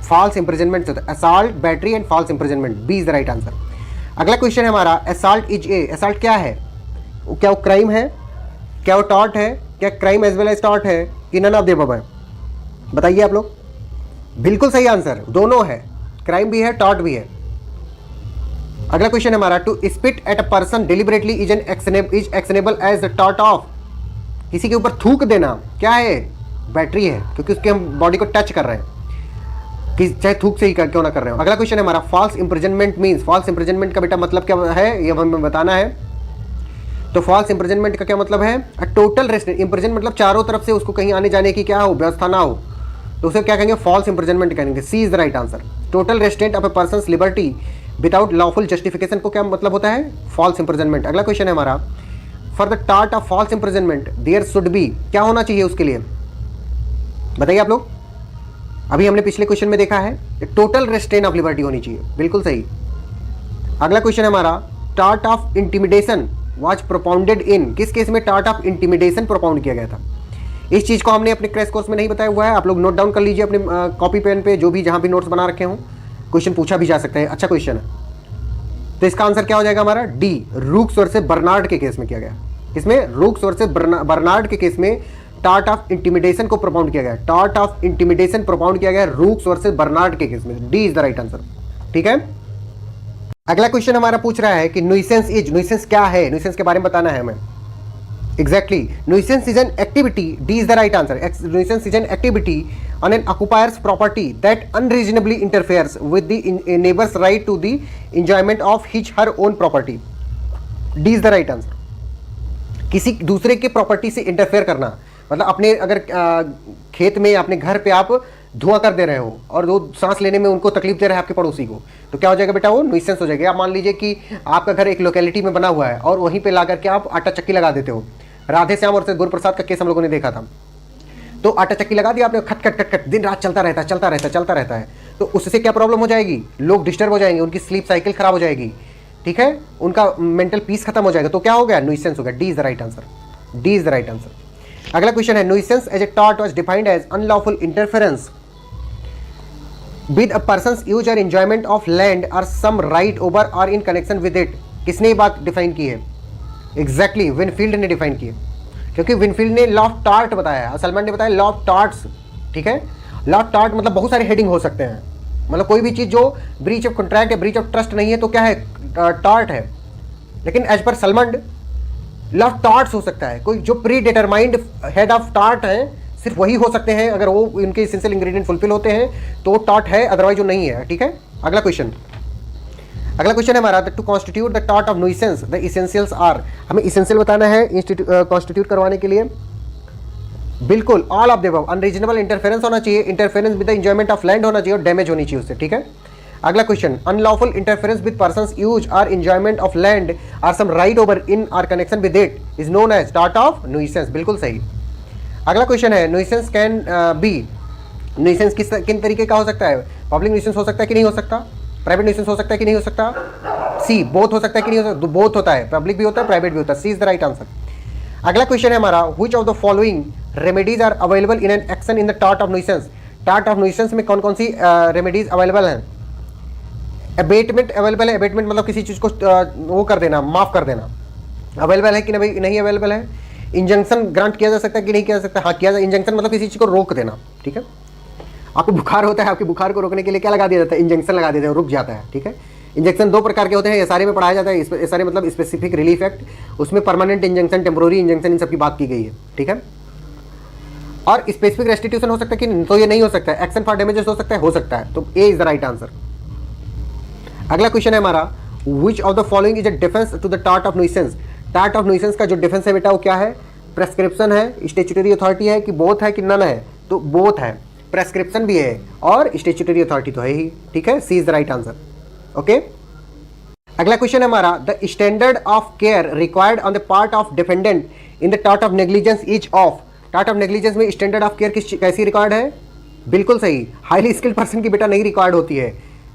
फॉल्स इंप्रिजनमेंट से होता है। Assault, battery and false imprisonment, B is the right answer. अगला क्वेश्चन है हमारा, असॉल्ट इज ए, असॉल्ट क्या है? क्या वो क्राइम है? क्या वो टॉर्ट है? क्या crime as well as tort है कि नन ऑफ द अबव है? बताइए आप लोग। बिल्कुल सही आंसर, दोनों है, क्राइम भी है टॉर्ट भी है। अगला क्वेश्चन है हमारा, to spit at a person deliberately is actionable as the tort of. किसी के ऊपर थूक देना क्या है? बैटरी है, क्योंकि उसके हम बॉडी को टच कर रहे हैं, कि चाहे थूक से ही क्यों ना कर रहे हो। अगला क्वेश्चन है हमारा, false imprisonment means. False imprisonment का बेटा मतलब क्या है, ये हमें बताना है। तो फॉल्स इंप्रिजनमेंट का क्या मतलब है? A total restaurant. इंप्रिजन मतलब चारों तरफ से उसको कहीं आने जाने की क्या हो, व्यवस्था ना हो, तो उसे क्या कहेंगे? फॉल्स इंप्रिजनमेंट कहेंगे। C is the right answer. Total restraint of a person's liberty without lawful justification को क्या मतलब होता है? False imprisonment. अगला क्वेश्चन है हमारा, for the tort of false imprisonment there should be. क्या होना चाहिए उसके लिए? बताइए आप लोग। अभी हमने पिछले क्वेश्चन में देखा है टोटल रेस्ट्रेंट ऑफ लिबर्टी होनी चाहिए, बिल्कुल सही। अगला क्वेश्चन है हमारा, tort of intimidation was propounded in. किस केस में टार्ट ऑफ इंटिमिडेशन प्रोपाउंड किया गया था? इस चीज को हमने अपने क्रैश कोर्स में नहीं बताया हुआ है, आप लोग नोट डाउन कर लीजिए अपने कॉपी पेन पे, जो भी जहां भी नोट्स बना रखे हों। क्वेश्चन पूछा भी जा सकता है, अच्छा क्वेश्चन है। तो इसका आंसर क्या हो जाएगा हमारा? डी, रूक्स वर्सेस बर्नार्ड के केस में किया गया। इसमें रूक्स वर्सेस बर्नार्ड के केस में टार्ट ऑफ इंटिमिडेशन को प्रोपाउंड किया गया। टार्ट ऑफ इंटिमिडेशन प्रोपाउंड किया गया रूक्स वर्सेस बर्नार्ड के केस में। D is the right answer, ठीक है। अगला क्वेश्चन हमारा पूछ रहा है कि नुइसेंस इज। नुइसेंस क्या है? नुइसेंस के बारे में बताना है हमें। Exactly, nuisance is an activity. D is the right answer. Nuisance is an activity on an occupier's property that unreasonably interferes with the neighbor's right to the enjoyment of his her own property. D is the right answer. किसी दूसरे के property से interfere करना मतलब अपने अगर खेत में अपने घर पे आप धुआं कर दे रहे हो और वो सांस लेने में उनको तकलीफ दे रहा है आपके पड़ोसी को, तो क्या हो जाएगा बेटा? वो नुइसेंस हो जाएगा। आप मान लीजिए कि आपका घर एक लोकेलिटी में बना हुआ है और वहीं पे ला करके आप आटा चक्की लगा देते हो। राधे श्याम और गुरु प्रसाद का केस हम लोगों ने देखा था। तो आटा चक्की लगा दिया आपने, खट खट खट खट दिन रात चलता रहता है। तो उससे क्या प्रॉब्लम हो जाएगी? लोग डिस्टर्ब हो जाएंगे, उनकी स्लीप साइकिल खराब हो जाएगी, ठीक है, उनका मेंटल पीस खत्म हो जाएगा। तो क्या हो गया? नुइसेंस हो गया। D is the right answer. D is the right answer. अगला क्वेश्चन है, nuisance as a tort was defined as unlawful interference with a person's use or enjoyment of land or some right over और in connection with it. किसने ये बात define की है? Exactly Winfield ने define की है, क्योंकि विनफील्ड ने लॉ ऑफ टार्ट बताया और सलमान ने बताया लॉ ऑफ टार्ट्स, ठीक है। लॉ ऑफ टार्ट मतलब बहुत सारे हेडिंग हो सकते हैं, मतलब कोई भी चीज़ जो ब्रीच ऑफ कॉन्ट्रैक्ट या ब्रीच ऑफ ट्रस्ट नहीं है तो क्या है? टार्ट है। लेकिन as per Salman law of tarts हो सकता है, कोई जो pre determined head of tart है सिर्फ वही हो सकते हैं, अगर वो इनके इसेंशियल इंग्रेडिएंट फुलफिल होते हैं तो टार्ट है, अदरवाइज वो नहीं है, ठीक है। अगला क्वेश्चन है हमारा, to constitute the tort of nuisance the essentials are. हमें इसेंशियल बताना है कॉन्स्टिट्यूट करवाने के लिए। बिल्कुल all of the above. Unreasonable interference होना चाहिए, interference with the enjoyment of land होना चाहिए और डैमेज होनी चाहिए उससे, ठीक है। अगला question, unlawful interference with persons use or enjoyment of land or some right over in or connection with it is known as tort of nuisance. बिल्कुल सही। अगला क्वेश्चन है, नुइसेंस कैन बी। नुइसेंस किन तरीके का हो सकता है? पब्लिक नुइसेंस हो सकता है कि नहीं हो सकता? प्राइवेट न्यूसेंस हो सकता है कि नहीं हो सकता? सी, बोथ हो सकता है कि नहीं हो सकता? बोथ होता है, पब्लिक भी होता है प्राइवेट भी होता है। C is the right answer. अगला क्वेश्चन है हमारा, which of the following remedies are available in an action in the tort of nuisance. Tort of nuisance में कौन कौन सी रेमेडीज अवेलेबल हैं? अबेटमेंट अवेलेबल है। अबेटमेंट मतलब किसी चीज़ को वो कर देना, माफ कर देना। अवेलेबल है कि नहीं अवेलेबल है? इंजंक्शन ग्रांट किया जा सकता है कि नहीं किया जा सकता? हाँ किया जा। इंजंक्शन मतलब किसी चीज़ को रोक देना, ठीक है। आपको बुखार होता है, आपके बुखार को रोकने के लिए क्या लगा दिया जाता है? इंजेक्शन लगा देते हैं, रुक जाता है, ठीक है। इंजेक्शन दो प्रकार के होते हैं, एसआरए में पढ़ाया जाता है। एसआरए मतलब स्पेसिफिक रिलीफ एक्ट, उसमें परमानेंट इंजेक्शन, टेम्पोररी इंजेक्शन, इन सब की बात की गई है, ठीक है। और स्पेसिफिक रेस्टिट्यूशन हो सकता है कि तो ये नहीं हो सकता है। एक्शन फॉर डैमेजेस हो सकता है, तो A is the right answer. अगला क्वेश्चन है हमारा, which of the following is a defence to the tort of nuisance. Tort of nuisance का जो डिफेंस है बेटा वो क्या है? प्रेस्क्रिप्शन है, स्टैट्यूटरी अथॉरिटी है कि बोथ है कि नन है? तो बोथ है, प्रेस्क्रिप्शन भी है और स्टैट्यूटरी अथॉरिटी तो है ही, ठीक है। C is the right answer, okay. अगला क्वेश्चन है हमारा, the standard of care required on the part of defendant in the tort of negligence is of. Tort of negligence में स्टैंडर्ड ऑफ केयर कैसी रिक्वायर्ड है? बिल्कुल सही, highly skilled person की बेटा नहीं रिक्वायर्ड होती है,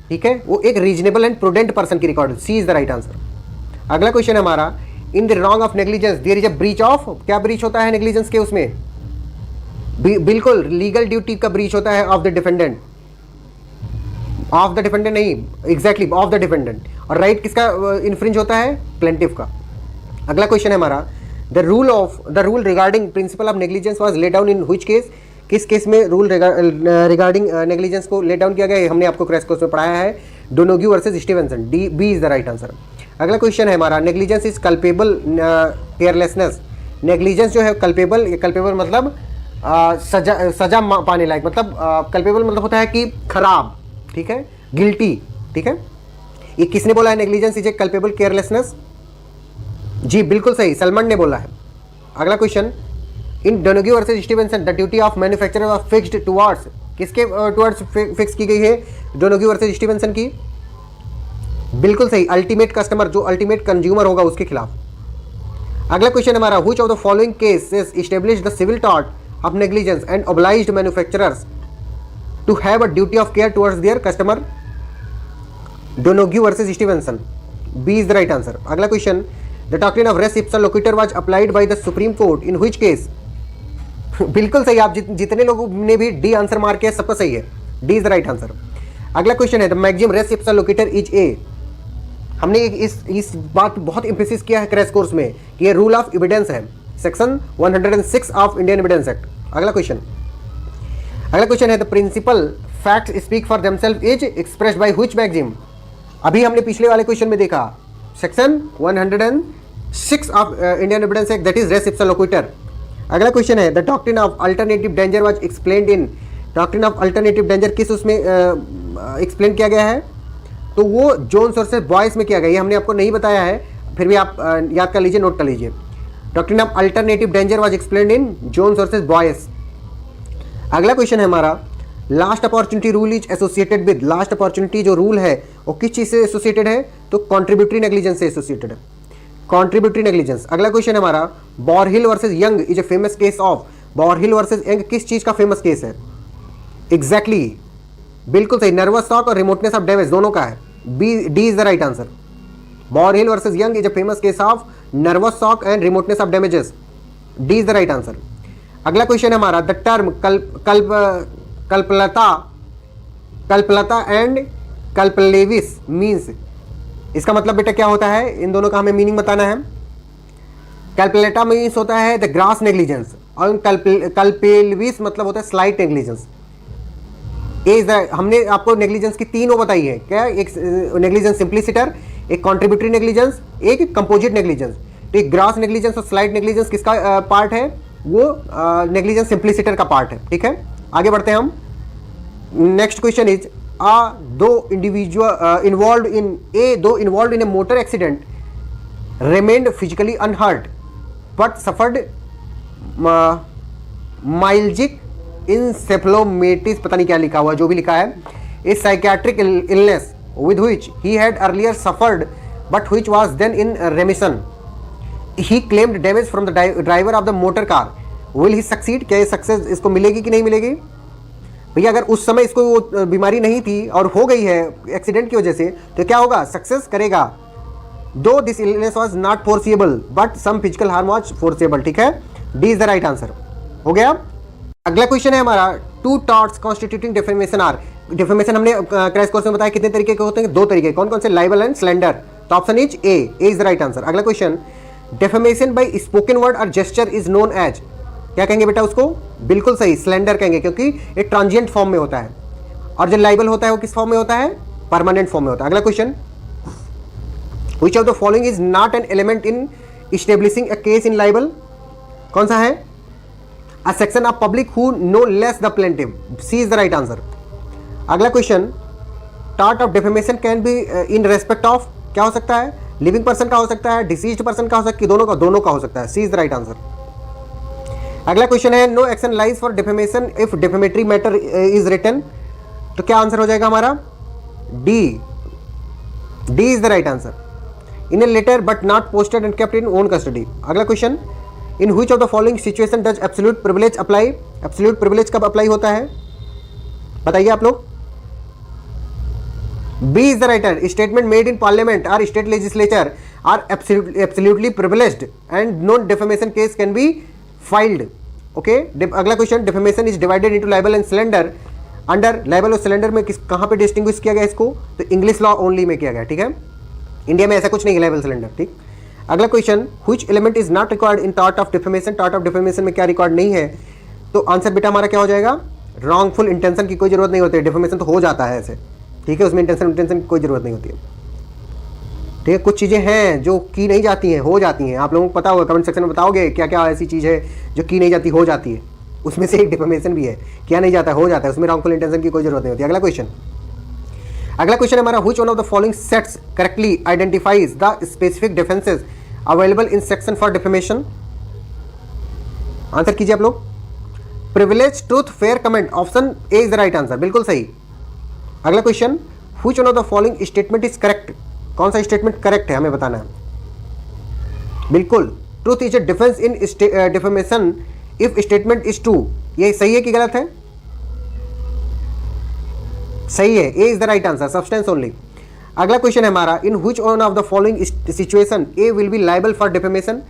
ठीक है, वो एक रीजनेबल एंड प्रूडेंट पर्सन की required. C is the right answer. अगला क्वेश्चन है हमारा, in the wrong of negligence there is a breach of. क्या ब्रीच होता है नेग्लिजेंस के? उसमें बिल्कुल लीगल ड्यूटी का ब्रीच होता है of the defendant. Of the defendant नहीं, एग्जैक्टली ऑफ द डिफेंडेंट। और राइट किसका इन्फ्रिंज होता है? प्लेंटिफ का। अगला क्वेश्चन है हमारा, the rule regarding principle of negligence was laid down in which case, किस केस में रूल रिगार्डिंग नेग्लिजेंस को लेड डाउन किया गया है, हमने आपको क्रैश कोर्स में पढ़ाया है, Donoghue versus Stevenson, D B is the right answer. अगला क्वेश्चन है हमारा, negligence is culpable carelessness, negligence जो है कल्पेबल मतलब सजा पाने लायक, मतलब कल्पेबल मतलब होता है कि खराब, ठीक है, गिल्टी, ठीक है। ये किसने बोला है negligence is a culpable carelessness? जी बिल्कुल सही, सलमान ने बोला है। अगला question, in Donoghue versus Stevenson the duty of manufacturer was fixed towards, किसके टुवर्ड्स फिक्स की गई है डोनोग्यू वर्सेस स्टीवेंसन की? बिल्कुल सही, अल्टीमेट कस्टमर, जो अल्टीमेट कंज्यूमर होगा उसके खिलाफ। अगला क्वेश्चन हमारा, which of the following cases establish the civil tort of negligence and obliged manufacturers to have a duty of care towards their customer? Donoghue versus Stevenson, B is the right answer. अगला question, the doctrine of res ipsa loquitur was applied by the supreme court in which case? बिल्कुल सही, आप जितने लोगों ने भी D answer मार किया सबका सही है, D is the right answer. अगला क्वेश्चन है, the maxim res ipsa loquitur is a, हमने इस बात बहुत एम्फेसिस किया है क्रैश कोर्स में कि ये रूल ऑफ एविडेंस है, section 106 of Indian evidence act. अगला क्वेश्चन है, the principle facts speak for themselves is expressed by which maxim? अभी हमने पिछले वाले क्वेश्चन में देखा section 106 of Indian evidence act, that is res ipsa loquitur. अगला क्वेश्चन है, the doctrine of alternative danger was explained in, doctrine of alternative danger किस उसमें एक्सप्लेन किया गया है? तो वो जोन्स वर्सेस बॉयज़ में किया गया, ये हमने आपको नहीं बताया है, फिर भी आप याद कर लीजिए, नोट कर लीजिए। Doctrine of alternative danger was explained in Jones versus Boys. अगला क्वेश्चन है हमारा, last opportunity rule is associated with, last opportunity जो रूल है वो किस चीज़ से एसोसिएटेड है? तो कॉन्ट्रीब्यूटरी नेग्लिजेंस से एसोसिएटेड है, कॉन्ट्रीब्यूटरी नेग्लिजेंस। अगला क्वेश्चन है हमारा, Bourhill versus Young is a famous case of, Bourhill versus Young किस चीज़ का फेमस केस है? एग्जैक्टली बिल्कुल सही, नर्वस शॉक और रिमोटनेस ऑफ डैमेज दोनों का है, B D is the right answer. Bourhill versus Young is a famous case of nervous shock and remoteness of damages, D is the right answer. अगला question है हमारा, the term culpa lata and culpa levis means, इसका मतलब बेटा क्या होता है? इन दोनों का हमें मीनिंग बताना है। कल्पलेटा मीन्स होता है द ग्रास नेग्लिजेंस और कल्पेलविस मतलब होता है स्लाइट नेग्लिजेंस। हमने आपको नेग्लिजेंस की तीन वो बताई है, क्या? एक नेग्लिजेंस सिंप्लिसिटर, एक कॉन्ट्रीब्यूटरी नेग्लिजेंस, एक कंपोजिट नेग्लिजेंस। तो एक ग्रास नेग्लिजेंस और स्लाइट नेग्लिजेंस किसका पार्ट है? वो नेग्लिजेंस सिंप्लिसिटर का पार्ट है, ठीक है। आगे बढ़ते हैं हम। नेक्स्ट क्वेश्चन इज, दो involve in A motor accident remained physically unhurt but suffered myalgic encephalomyelitis, पता नहीं क्या लिखा हुआ, जो भी लिखा है, a psychiatric illness with which he had earlier suffered but which was then in remission. He claimed damage from the driver of the motor car. Will he succeed? क्या ये सक्सेस इसको मिलेगी कि नहीं मिलेगी? भैया अगर उस समय इसको वो बीमारी नहीं थी और हो गई है एक्सीडेंट की वजह से, तो क्या होगा? सक्सेस करेगा। Though this illness was not foreseeable but some physical harm was foreseeable, ठीक है, D is the right answer. हो गया। अगला क्वेश्चन है हमारा, two torts constituting defamation are, defamation हमने क्रैश कोर्स में बताया कितने तरीके के होते हैं? दो तरीके, कौन कौन से? Libel and slander. तो option is A is the right answer. अगला question, defamation by spoken word और जेस्चर इज नोन एज, क्या कहेंगे बेटा उसको? बिल्कुल सही, स्लैंडर कहेंगे, क्योंकि ये ट्रांजिएंट फॉर्म में होता है, और जो लाइबल होता है वो किस फॉर्म में होता है? परमानेंट फॉर्म में होता है। अगला question, Which of the following is not an element in establishing a case in libel? कौन सा है? A section of public who know less the plaintiff. C is the right answer. अगला question, tort of defamation can be in respect of, क्या हो सकता है? Living person का हो सकता है, डिसीज्ड पर्सन का हो सकता है, दोनों का हो सकता है। C is the right answer. अगला क्वेश्चन है, no action lies for defamation if defamatory matter is written, तो क्या आंसर हो जाएगा हमारा? D is the right answer. In a letter but not posted and kept in own custody. अगला question, in which of the following situation does absolute privilege apply, absolute privilege कब apply होता है? बताइए आप लोग। B is the right answer. Statement made in parliament और state legislature are absolutely privileged and no defamation case can be filed. Okay. अगला question, defamation is divided into libel and slander, under libel और slander में कहाँ पे distinguish किया गया इसको? तो इंग्लिश लॉ ओनली में किया गया, ठीक है। इंडिया में ऐसा कुछ नहीं है लाइबल सिलेंडर, ठीक। अगला question, which element is not required in tort of defamation, tort of defamation में क्या रिकॉर्ड नहीं है? तो आंसर बेटा हमारा क्या हो जाएगा? रॉन्गफुल इंटेंशन की कोई जरूरत नहीं होती है, डिफेमेशन तो हो जाता है ऐसे, ठीक है, उसमें इंटेंशन की कोई जरूरत नहीं होती है, ठीक है। कुछ चीज़ें हैं जो की नहीं जाती हैं, हो जाती हैं, आप लोगों को पता होगा, कमेंट सेक्शन में बताओगे क्या क्या ऐसी चीज़ है जो की नहीं जाती, हो जाती है, उसमें से एक डिफेमेशन भी है, किया नहीं जाता है, हो जाता है, उसमें रॉन्गफुल इंटेंशन की कोई जरूरत नहीं होती। अगला क्वेश्चन है हमारा, which one of the following sets correctly identifies the specific defences available in section for defamation? Answer कीजिए आप लोग। Privilege, truth, fair, comment, option A is the right answer, बिल्कुल सही। अगला question, which one of the following statement is correct? कौन सा statement correct है हमें बताना है। बिल्कुल, truth is a defence in defamation if statement is true. ये सही है कि गलत है? सही है, A is the right answer, substance only. अगला क्वेश्चन है हमारा, in which one of the following situation A will be liable for defamation?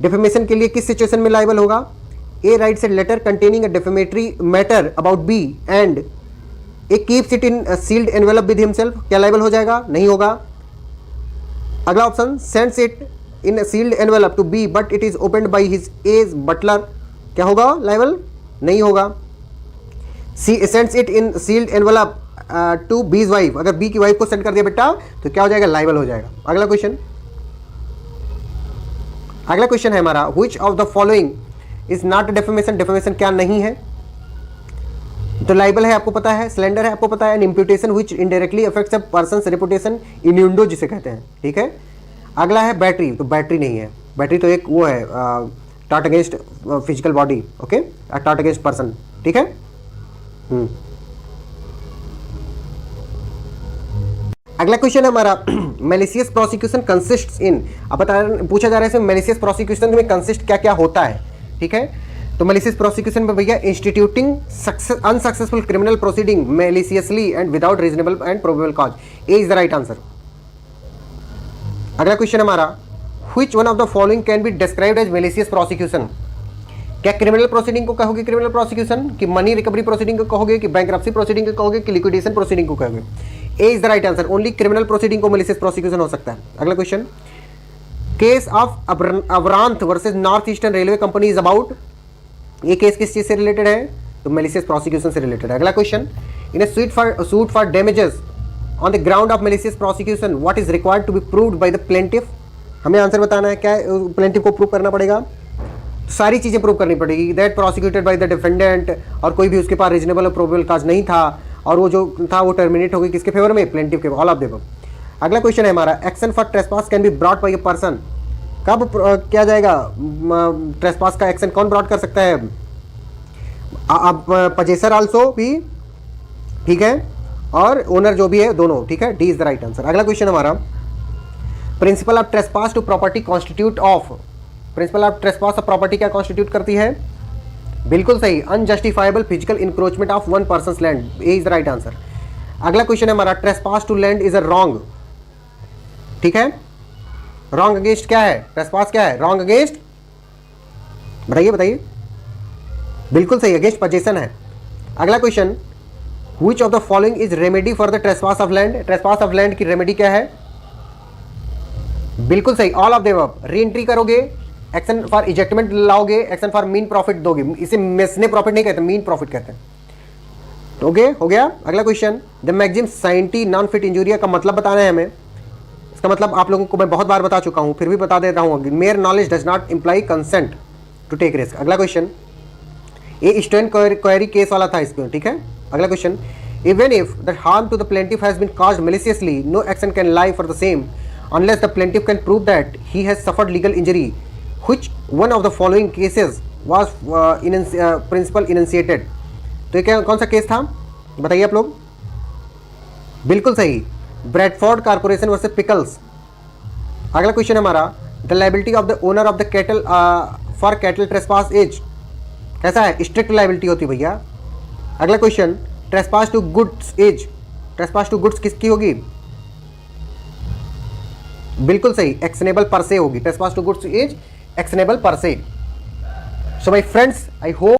Defamation के लिए किस सिचुएशन में लायबल होगा? A writes a letter containing a defamatory matter about B and A keeps it in sealed envelope with himself, क्या liable हो जाएगा? नहीं होगा। अगला option, sends it in sealed envelope to B but it is opened by his as butler, क्या होगा? Liable नहीं होगा। Sends it in sealed envelope to B's wife, अगर बी की वाइफ को सेंड कर दिया बेटा तो क्या हो जाएगा? लायबल हो जाएगा। अगला क्वेश्चन है हमारा, which of the following is not defamation? Defamation क्या नहीं है? तो लाइबल है आपको पता है, स्लैंडर है आपको पता है, imputation which indirectly affects a person's reputation, innuendo जिसे कहते हैं, ठीक है। अगला है बैटरी, तो बैटरी नहीं है, बैटरी तो एक वो है taught against physical body, okay, taught against person, ठीक है। अगला क्वेश्चन है हमारा, मैलिशियस प्रोसिक्यूशन कंसिस्ट्स इन, अब पूछा जा रहा है इसमें मैलिशियस प्रोसिक्यूशन में कंसिस्ट क्या क्या होता है, ठीक है। तो मैलिशियस प्रोसिक्यूशन में भैया instituting unsuccessful criminal proceeding maliciously and without reasonable and probable cause, A is the right answer. अगला क्वेश्चन हमारा, which one of the following can be described as malicious prosecution? क्या क्रिमिनल प्रोसीडिंग को कहोगे criminal prosecution, कि money recovery proceeding को कहोगे, कि bankruptcy proceeding को कहोगे, कि लिक्विडेशन प्रोसीडिंग को कहोगे? A is the right answer, only criminal proceeding को मैलिशियस प्रोसिक्यूशन हो सकता है। अगला क्वेश्चन, केस ऑफ अवरांत versus North Eastern Railway Company is about, ये केस किस चीज से रिलेटेड है? तो मैलिशियस प्रोसिक्यूशन से रिलेटेड है। अगला question, in a suit for damages on the ground of malicious prosecution what is required to be proved by the plaintiff? हमें आंसर बताना है, क्या प्लेंटिफ को प्रूव करना पड़ेगा? सारी चीजें प्रूव करनी पड़ेगी, that prosecuted by the defendant, और कोई भी उसके पास रीजनेबल और प्रोबेबल काज नहीं था, और वो जो था वो टर्मिनेट हो गई किसके फेवर में? प्लेंटिफ के, ऑल ऑफ द अबव। अगला क्वेश्चन है हमारा, action for trespass can be brought by a person, कब किया जाएगा ट्रेसपास का एक्शन? कौन ब्रॉट कर सकता है? पजेसर आल्सो भी, ठीक है, और ओनर जो भी है, दोनों, ठीक है, D is the right answer. अगला क्वेश्चन हमारा, principle of trespass to property constitute of, principle of trespass of property क्या कॉन्स्टिट्यूट करती है? बिल्कुल सही, unjustifiable physical encroachment of one person's land, A is the right answer. अगला question है हमारा, trespass to land is a wrong, ठीक है, रॉन्ग अगेंस्ट क्या है? ट्रेसपास क्या है? रॉन्ग अगेंस्ट, बताइए बताइए। बिल्कुल सही, अगेंस्ट पजेशन है। अगला question, which of the following is remedy for the trespass of land? Trespass of land की रेमेडी क्या है? बिल्कुल सही, all of the above. Re entry करोगे, एक्शन फॉर इजेक्टमेंट लाओगे, एक्शन फॉर मीन प्रॉफिट दोगे, इसे मेसने प्रॉफिट नहीं कहते, मीन प्रॉफिट कहते हैं, ओके, हो गया। अगला question, the maxim scienti non fit injuria का मतलब बताना है हमें। इसका मतलब आप लोगों को मैं बहुत बार बता चुका हूं, फिर भी बता देता हूं, mere knowledge does not imply consent to take risk. अगला क्वेश्चन, ये स्टोन क्वेरी केस वाला था इसमें, ठीक है। अगला question, even if the harm to the plaintiff has been caused maliciously no action can lie for the same unless the plaintiff can prove that he has suffered legal injury. Which one of the following cases was principal enunciated? तो ये क्या, कौन सा case था बताइए आप लोग? बिल्कुल सही, ब्रैडफोर्ड कारपोरेशन वर्सेस पिकल्स। अगला क्वेश्चन हमारा, the liability of the owner of the cattle for cattle trespass is, कैसा है? स्ट्रिक्ट लायबिलिटी होती है भैया। अगला question, trespass to goods is, trespass to goods किसकी होगी? बिल्कुल सही, एक्शनेबल पर से होगी। Trespass to goods is actionable per se. So my friends, I hope